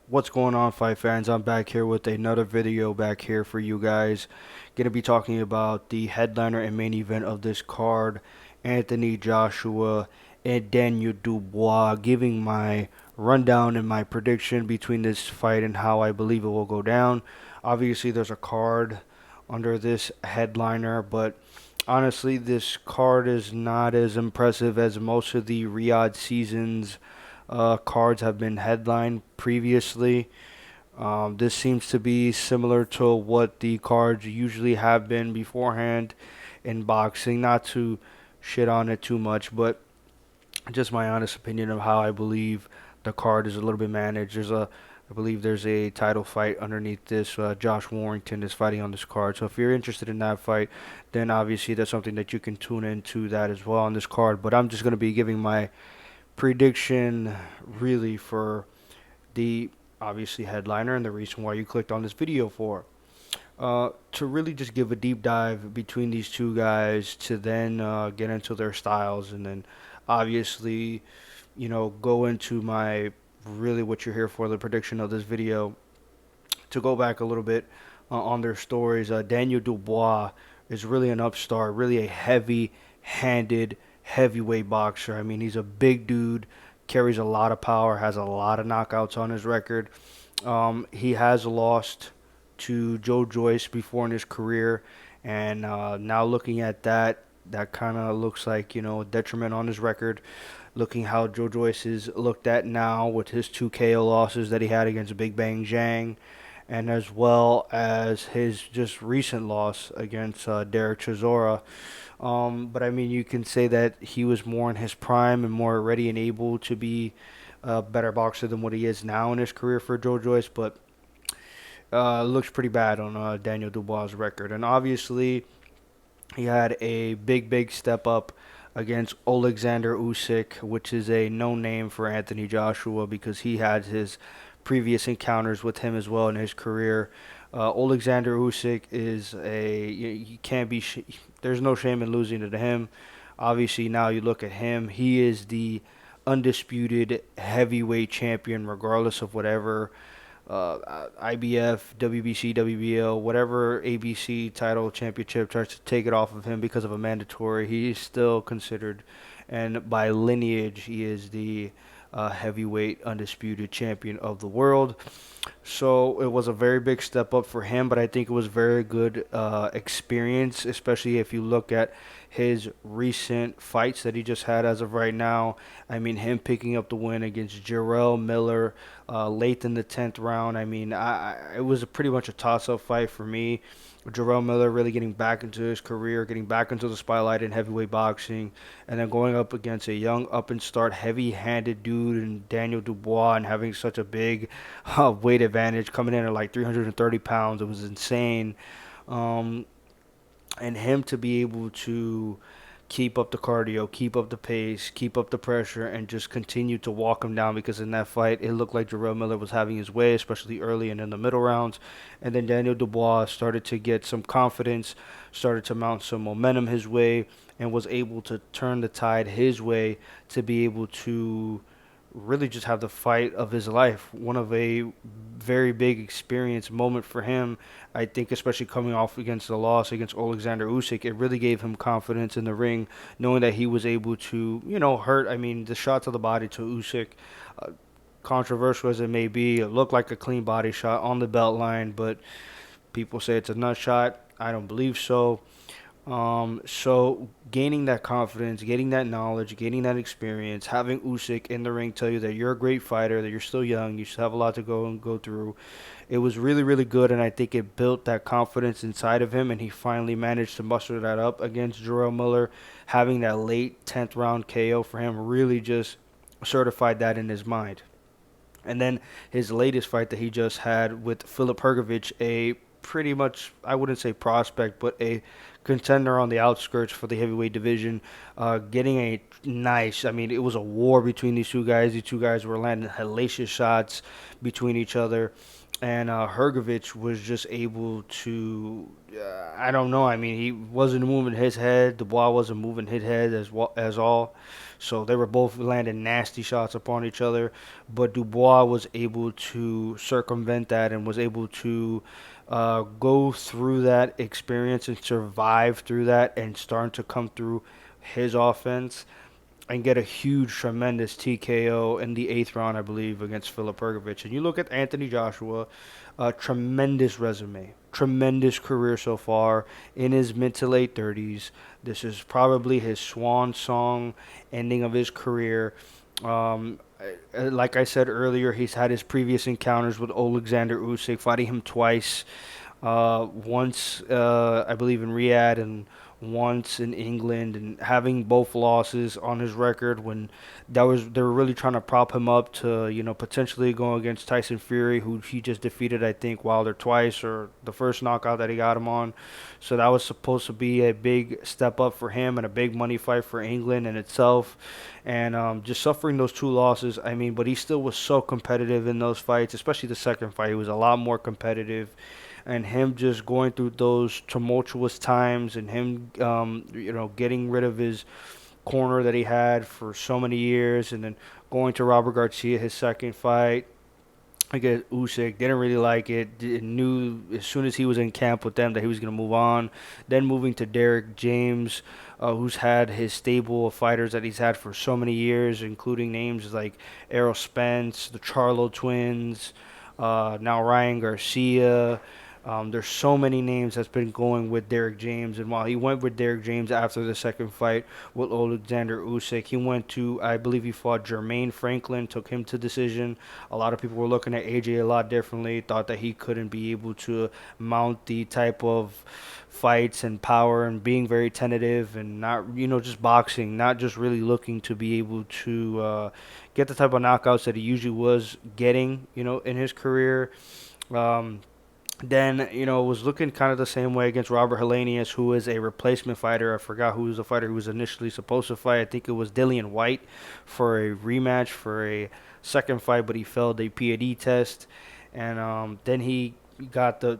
What's going on, fight fans? I'm back here with another video back here for you guys. Gonna be talking about the headliner and main event of this card, Anthony Joshua and Daniel Dubois, giving my rundown and my prediction between this fight and how I believe it will go down. Obviously, there's a card under this headliner, but honestly, this card is not as impressive as most of the Riyadh seasons cards have been headlined previously. This seems to be similar to what the cards usually have been beforehand in boxing. Not to shit on it too much, but just my honest opinion of how I believe the card is a little bit managed. I believe there's a title fight underneath this. Josh Warrington is fighting on this card. So if you're interested in that fight, then obviously that's something that you can tune into that as well on this card. But I'm just going to be giving my prediction really for the obviously headliner and the reason why you clicked on this video for. To really just give a deep dive between these two guys to then get into their styles and then obviously, go into my really what you're here for, the prediction of this video. To go back a little bit on their stories, Daniel Dubois is really an upstart, really a heavy handed heavyweight boxer. I mean, he's a big dude, carries a lot of power, has a lot of knockouts on his record. He has lost to Joe Joyce before in his career, and now looking at that, that kind of looks like a detriment on his record. Looking how Joe Joyce is looked at now with his two KO losses that he had against Big Bang Zhang, and as well as his just recent loss against Derek Chisora. But I mean, you can say that he was more in his prime and more ready and able to be a better boxer than what he is now in his career for Joe Joyce. But looks pretty bad on Daniel Dubois' record. And obviously, he had a big step up against Alexander Usyk, which is a known name for Anthony Joshua because he had his previous encounters with him as well in his career. Alexander Usyk is he can't be there's no shame in losing to him. Obviously, now you look at him, he is the undisputed heavyweight champion, regardless of whatever IBF, WBC, WBO, whatever ABC title championship tries to take it off of him because of a mandatory. He is still considered, and by lineage, he is the heavyweight undisputed champion of the world. So it was a very big step up for him, but I think it was very good experience, especially if you look at his recent fights that he just had as of right now. I mean, him picking up the win against Jarrell Miller late in the 10th round. I mean, it was pretty much a toss-up fight for me. Jarrell Miller really getting back into his career, getting back into the spotlight in heavyweight boxing, and then going up against a young up and start heavy-handed dude and Daniel Dubois and having such a big weight advantage coming in at like 330 pounds. It was insane. Um, and him to be able to keep up the cardio, keep up the pace, keep up the pressure, and just continue to walk him down because in that fight, it looked like Jarrell Miller was having his way, especially early and in the middle rounds. And then Daniel Dubois started to get some confidence, started to mount some momentum his way, and was able to turn the tide his way to be able to really just have the fight of his life. One of a very big experience moment for him. I think especially coming off against the loss against Alexander Usyk, it really gave him confidence in the ring, knowing that he was able to, hurt. I mean, the shot to the body to Usyk, uh, controversial as it may be, it looked like a clean body shot on the belt line, but people say it's a nut shot. I don't believe so. So gaining that confidence, getting that knowledge, gaining that experience, having Usyk in the ring tell you that you're a great fighter, that you're still young, you still have a lot to go through. It was really good, and I think it built that confidence inside of him, and he finally managed to muster that up against Jarrell Miller. Having that late 10th round KO for him really just certified that in his mind. And then his latest fight that he just had with Filip Hrgovic, a pretty much, I wouldn't say prospect, but a contender on the outskirts for the heavyweight division, getting a nice, I mean, it was a war between these two guys. These two guys were landing hellacious shots between each other. and Hergovich was just able to, I don't know. I mean, he wasn't moving his head. Dubois wasn't moving his head as well as all. So they were both landing nasty shots upon each other. But Dubois was able to circumvent that and was able to go through that experience and survive through that and starting to come through his offense and get a huge, tremendous TKO in the eighth round, I believe, against Filip Hergovich. And you look at Anthony Joshua, a tremendous resume, tremendous career so far in his mid to late 30s. This is probably his swan song ending of his career. Like I said earlier, he's had his previous encounters with Alexander Usyk, fighting him twice. Once, I believe, in Riyadh and once in England, and having both losses on his record when they were really trying to prop him up to potentially go against Tyson Fury, who he just defeated, I think, Wilder twice, or the first knockout that he got him on. So that was supposed to be a big step up for him and a big money fight for England in itself. And just suffering those two losses, I mean, but he still was so competitive in those fights, especially the second fight. He was a lot more competitive, and him just going through those tumultuous times, and him, getting rid of his corner that he had for so many years, and then going to Robert Garcia, his second fight against Usyk, didn't really like it. Knew as soon as he was in camp with them that he was going to move on. Then moving to Derek James, who's had his stable of fighters that he's had for so many years, including names like Errol Spence, the Charlo twins, now Ryan Garcia. There's so many names that's been going with Derek James, and while he went with Derek James after the second fight with Alexander Usyk, he went to, I believe he fought Jermaine Franklin, took him to decision. A lot of people were looking at AJ a lot differently, thought that he couldn't be able to mount the type of fights and power, and being very tentative and not, just boxing, not just really looking to be able to get the type of knockouts that he usually was getting, in his career. Um, then, was looking kind of the same way against Robert Helenius, who is a replacement fighter. I forgot who was the fighter who was initially supposed to fight. I think it was Dillian White for a rematch for a second fight, but he failed a PAD test. And then he got the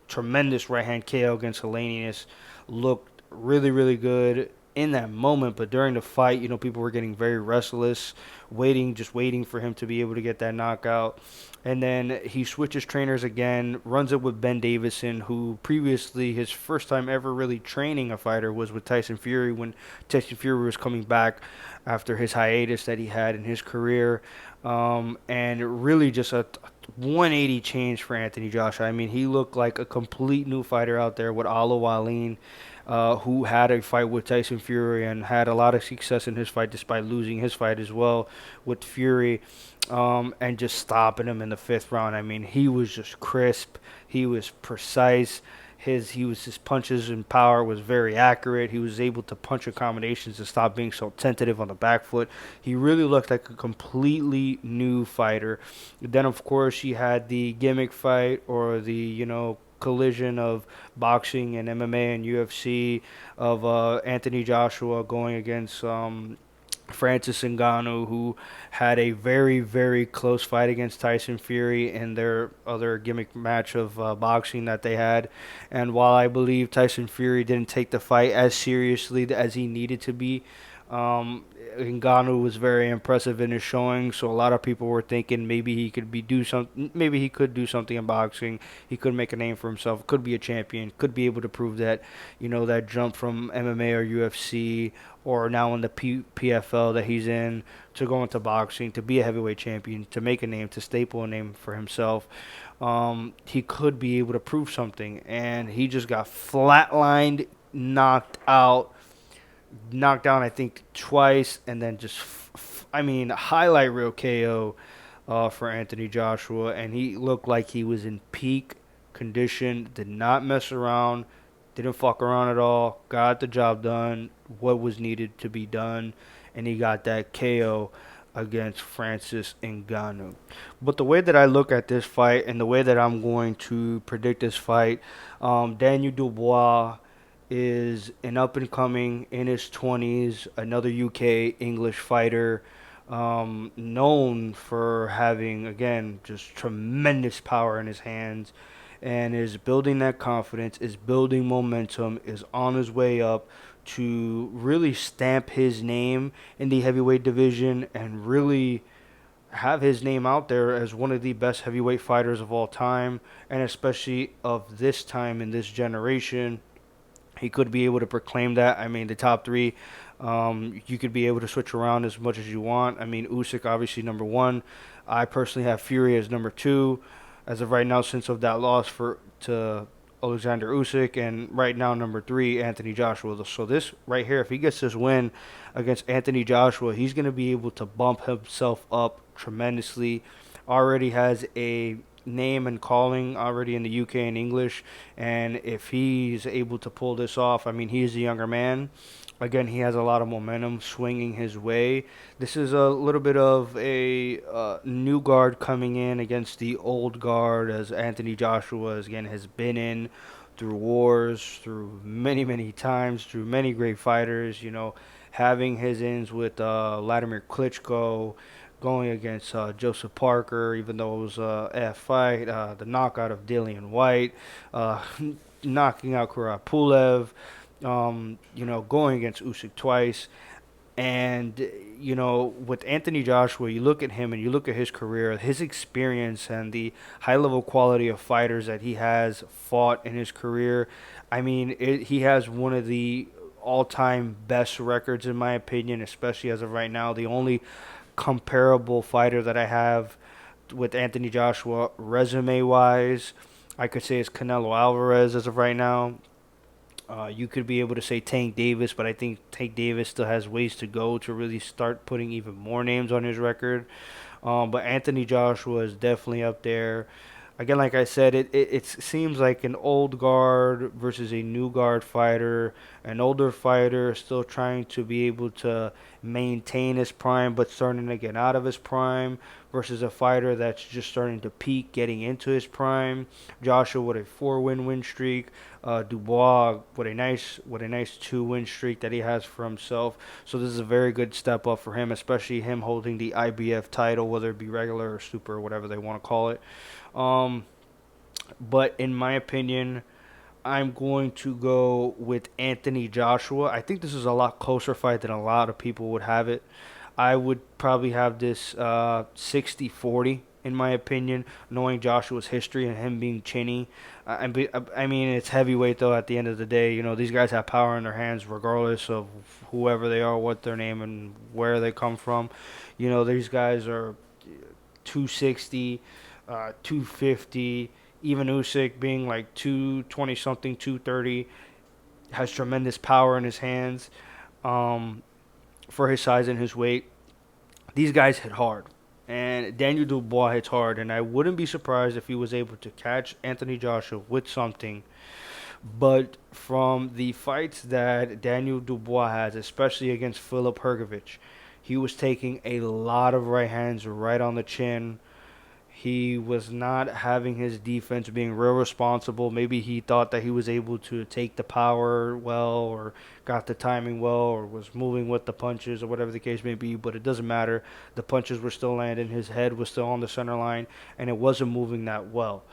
tremendous right hand KO against Helenius. Looked really, really good in that moment, but during the fight, people were getting very restless, just waiting for him to be able to get that knockout. And then he switches trainers again, runs it with Ben Davison, who previously, his first time ever really training a fighter was with Tyson Fury, when Tyson Fury was coming back after his hiatus that he had in his career. And really just a 180 change for Anthony Joshua. I mean, he looked like a complete new fighter out there with Alo Wallin, who had a fight with Tyson Fury and had a lot of success in his fight despite losing his fight as well with Fury, and just stopping him in the fifth round. I mean, he was just crisp. He was precise. His punches and power was very accurate. He was able to punch in combinations and stop being so tentative on the back foot. He really looked like a completely new fighter. Then of course you had the gimmick fight, or the collision of boxing and MMA and UFC, of Anthony Joshua going against Francis Ngannou, who had a very, very close fight against Tyson Fury in their other gimmick match of boxing that they had. And while I believe Tyson Fury didn't take the fight as seriously as he needed to be, Ngannou was very impressive in his showing. So a lot of people were thinking maybe he could do something. Maybe he could do something in boxing. He could make a name for himself. Could be a champion. Could be able to prove that that jump from MMA or UFC, or now in the PFL that he's in, to go into boxing, to be a heavyweight champion, to make a name, to staple a name for himself. He could be able to prove something, and he just got flatlined, knocked down, I think, twice, and then just, highlight reel KO for Anthony Joshua, and he looked like he was in peak condition, did not mess around, didn't fuck around at all, got the job done, what was needed to be done, and he got that KO against Francis Ngannou. But the way that I look at this fight, and the way that I'm going to predict this fight, Daniel Dubois is an up and coming, in his 20s, another UK English fighter. known for having, again, just tremendous power in his hands, and is building that confidence, is building momentum, is on his way up to really stamp his name in the heavyweight division and really have his name out there as one of the best heavyweight fighters of all time, and especially of this time in this generation. He could be able to proclaim that. I mean, the top three, you could be able to switch around as much as you want. I mean, Usyk obviously number one. I personally have Fury as number two, as of right now, since of that loss for to Alexander Usyk, and right now number three, Anthony Joshua. So this right here, if he gets this win against Anthony Joshua, he's going to be able to bump himself up tremendously. Already has a name and calling already in the UK and English, and if he's able to pull this off, I mean, he's a younger man. Again, he has a lot of momentum swinging his way. This is a little bit of a new guard coming in against the old guard, as Anthony Joshua again has been in through wars, through many many times, through many great fighters. Having his ins with Vladimir Klitschko, going against Joseph Parker, even though it was a F fight, the knockout of Dillian White, uh, knocking out Kurapulev, going against Usyk twice. And, with Anthony Joshua, you look at him and you look at his career, his experience, and the high level quality of fighters that he has fought in his career. I mean, he has one of the all time best records, in my opinion, especially as of right now. The only comparable fighter that I have with Anthony Joshua, resume wise, I could say is Canelo Alvarez as of right now. You could be able to say Tank Davis, but I think Tank Davis still has ways to go to really start putting even more names on his record. But Anthony Joshua is definitely up there. Again, like I said, it seems like an old guard versus a new guard fighter. An older fighter still trying to be able to maintain his prime, but starting to get out of his prime, versus a fighter that's just starting to peak, getting into his prime. Joshua with a four-win streak. Dubois with a nice two-win streak that he has for himself. So this is a very good step up for him, especially him holding the IBF title, whether it be regular or super or whatever they want to call it. Um, but in my opinion, I'm going to go with Anthony Joshua. I think this is a lot closer fight than a lot of people would have it. I would probably have this 60-40 in my opinion, knowing Joshua's history and him being chinny. I mean, it's heavyweight though. At the end of the day, these guys have power in their hands, regardless of whoever they are, what their name, and where they come from. These guys are 260, 250. Even Usyk being like 220 something, 230, has tremendous power in his hands um, for his size and his weight. These guys hit hard. And Daniel Dubois hits hard, and I wouldn't be surprised if he was able to catch Anthony Joshua with something. But from the fights that Daniel Dubois has, especially against Filip Hrgovic, he was taking a lot of right hands right on the chin. He was not having his defense being real responsible. Maybe he thought that he was able to take the power well, or got the timing well, or was moving with the punches, or whatever the case may be, but it doesn't matter. The punches were still landing. His head was still on the center line, and it wasn't moving that well.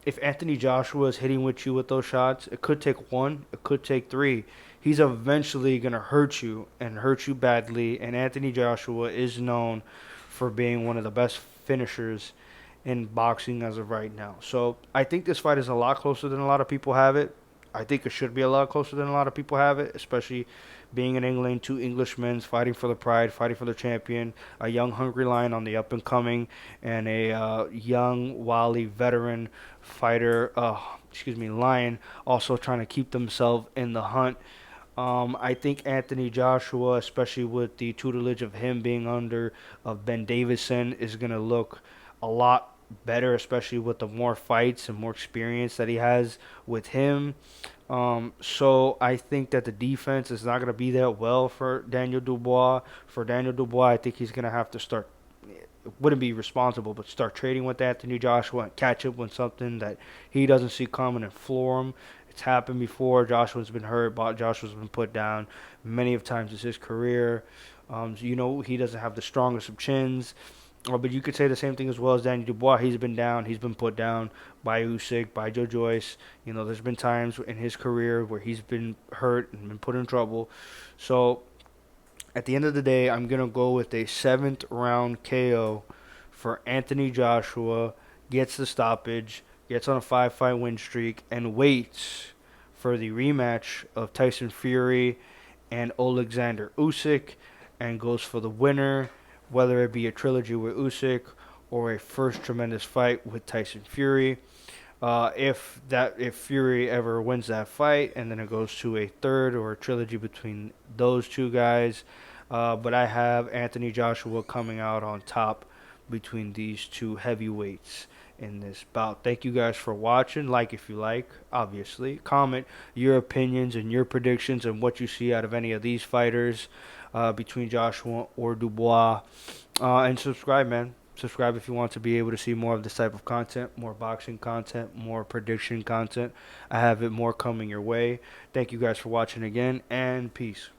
If Anthony Joshua is hitting with you with those shots, it could take one, it could take three. He's eventually going to hurt you, and hurt you badly, and Anthony Joshua is known for being one of the best finishers in boxing as of right now. So I think this fight is a lot closer than a lot of people have it. I think it should be a lot closer than a lot of people have it, especially being in England, two Englishmen fighting for the pride, fighting for the champion, a young hungry lion on the up and coming, and a young wily veteran fighter, lion, also trying to keep themselves in the hunt. I think Anthony Joshua, especially with the tutelage of him being under of Ben Davison, is going to look a lot better, especially with the more fights and more experience that he has with him. So I think that the defense is not going to be that well for Daniel Dubois. For Daniel Dubois, I think he's going to have to start. It wouldn't be responsible, but start trading with Anthony Joshua and catch up with something that he doesn't see coming and floor him. It's happened before. Joshua's been hurt, but Joshua's been put down many of times in his career. He doesn't have the strongest of chins. But you could say the same thing as well as Danny Dubois. He's been down. He's been put down by Usyk, by Joe Joyce. There's been times in his career where he's been hurt and been put in trouble. So at the end of the day, I'm gonna go with a seventh round KO for Anthony Joshua. Gets the stoppage, gets on a 5-fight win streak, and waits for the rematch of Tyson Fury and Alexander Usyk, and goes for the winner, whether it be a trilogy with Usyk or a first tremendous fight with Tyson Fury. If Fury ever wins that fight, and then it goes to a third or a trilogy between those two guys, but I have Anthony Joshua coming out on top between these two heavyweights in this bout. Thank you guys for watching. Like if you like, obviously. Comment your opinions and your predictions and what you see out of any of these fighters between Joshua or Dubois. And subscribe, man. Subscribe if you want to be able to see more of this type of content, more boxing content, more prediction content. I have it more coming your way. Thank you guys for watching again, and peace.